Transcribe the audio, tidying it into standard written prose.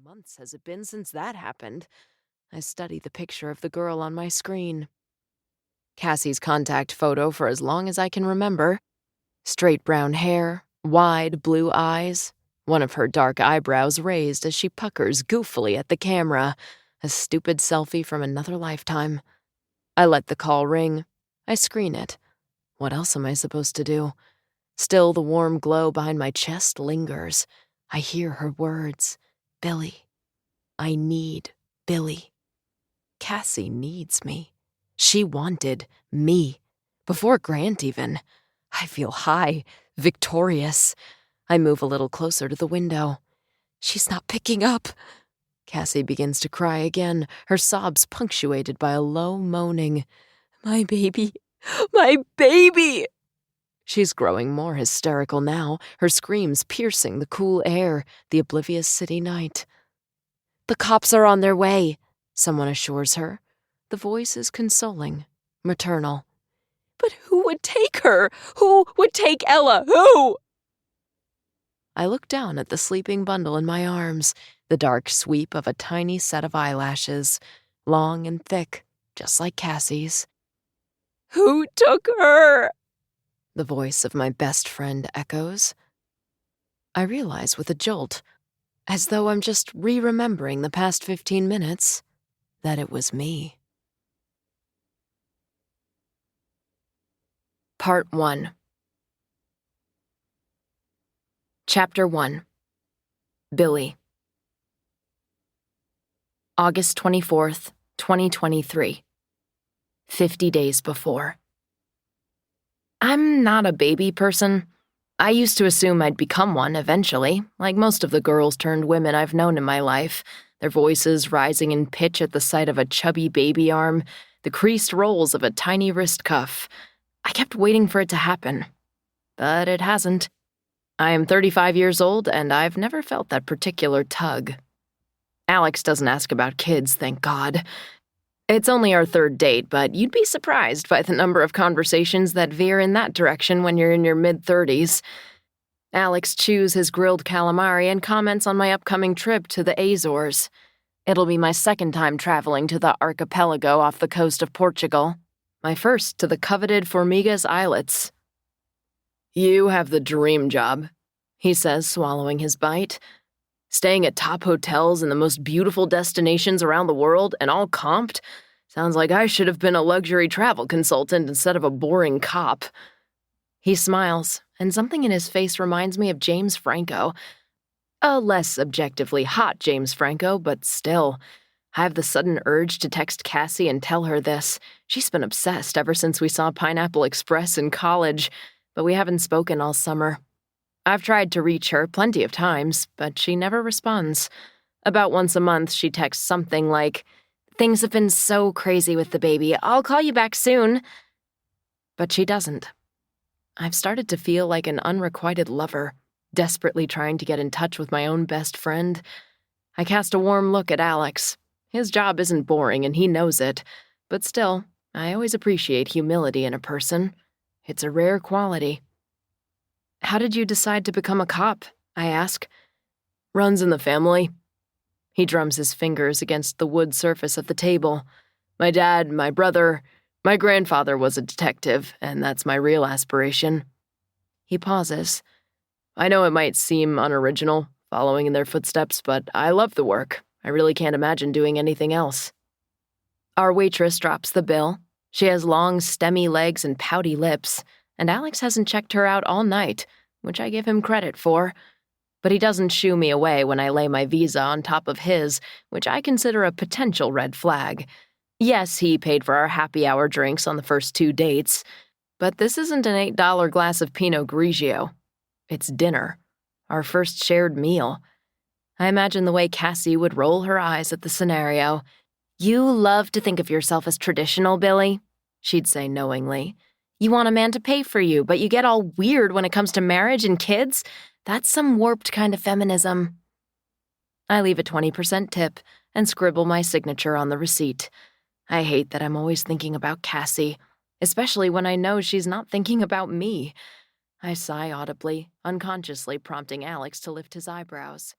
months has it been since that happened? I study the picture of the girl on my screen. Cassie's contact photo for as long as I can remember. Straight brown hair, wide blue eyes, one of her dark eyebrows raised as she puckers goofily at the camera, a stupid selfie from another lifetime. I let the call ring. I screen it. What else am I supposed to do? Still, the warm glow behind my chest lingers. I hear her words. Billie. I need Billie. Cassie needs me. She wanted me. Before Grant, even. I feel high, victorious. I move a little closer to the window. She's not picking up. Cassie begins to cry again, her sobs punctuated by a low moaning. My baby. My baby! She's growing more hysterical now, her screams piercing the cool air, the oblivious city night. The cops are on their way, someone assures her. The voice is consoling, maternal. But who would take her? Who would take Ella? Who? I look down at the sleeping bundle in my arms, the dark sweep of a tiny set of eyelashes, long and thick, just like Cassie's. Who took her? The voice of my best friend echoes. I realize with a jolt, as though I'm just re-remembering the past 15 minutes, that it was me. Part 1. Chapter 1. Billie. August 24th, 2023. 50 days before. I'm not a baby person. I used to assume I'd become one eventually, like most of the girls-turned women I've known in my life, their voices rising in pitch at the sight of a chubby baby arm, the creased rolls of a tiny wrist cuff. I kept waiting for it to happen, but it hasn't. I am 35 years old, and I've never felt that particular tug. Alex doesn't ask about kids, thank God. It's only our third date, but you'd be surprised by the number of conversations that veer in that direction when you're in your mid-30s. Alex chews his grilled calamari and comments on my upcoming trip to the Azores. It'll be my second time traveling to the archipelago off the coast of Portugal. My first to the coveted Formigas Islets. You have the dream job, he says, swallowing his bite. Staying at top hotels in the most beautiful destinations around the world and all comped? Sounds like I should have been a luxury travel consultant instead of a boring cop. He smiles, and something in his face reminds me of James Franco. A less objectively hot James Franco, but still. I have the sudden urge to text Cassie and tell her this. She's been obsessed ever since we saw Pineapple Express in college, but we haven't spoken all summer. I've tried to reach her plenty of times, but she never responds. About once a month, she texts something like, "Things have been so crazy with the baby. I'll call you back soon." But she doesn't. I've started to feel like an unrequited lover, desperately trying to get in touch with my own best friend. I cast a warm look at Alex. His job isn't boring, and he knows it. But still, I always appreciate humility in a person. It's a rare quality. How did you decide to become a cop? I ask. Runs in the family. He drums his fingers against the wood surface of the table. My dad, my brother, my grandfather was a detective, and that's my real aspiration. He pauses. I know it might seem unoriginal, following in their footsteps, but I love the work. I really can't imagine doing anything else. Our waitress drops the bill. She has long, stemmy legs and pouty lips, and Alex hasn't checked her out all night, which I give him credit for. But he doesn't shoo me away when I lay my visa on top of his, which I consider a potential red flag. Yes, he paid for our happy hour drinks on the first 2 dates, but this isn't an $8 glass of Pinot Grigio. It's dinner, our first shared meal. I imagine the way Cassie would roll her eyes at the scenario. "You love to think of yourself as traditional, Billie," she'd say knowingly. "You want a man to pay for you, but you get all weird when it comes to marriage and kids? That's some warped kind of feminism." I leave a 20% tip and scribble my signature on the receipt. I hate that I'm always thinking about Cassie, especially when I know she's not thinking about me. I sigh audibly, unconsciously prompting Alex to lift his eyebrows.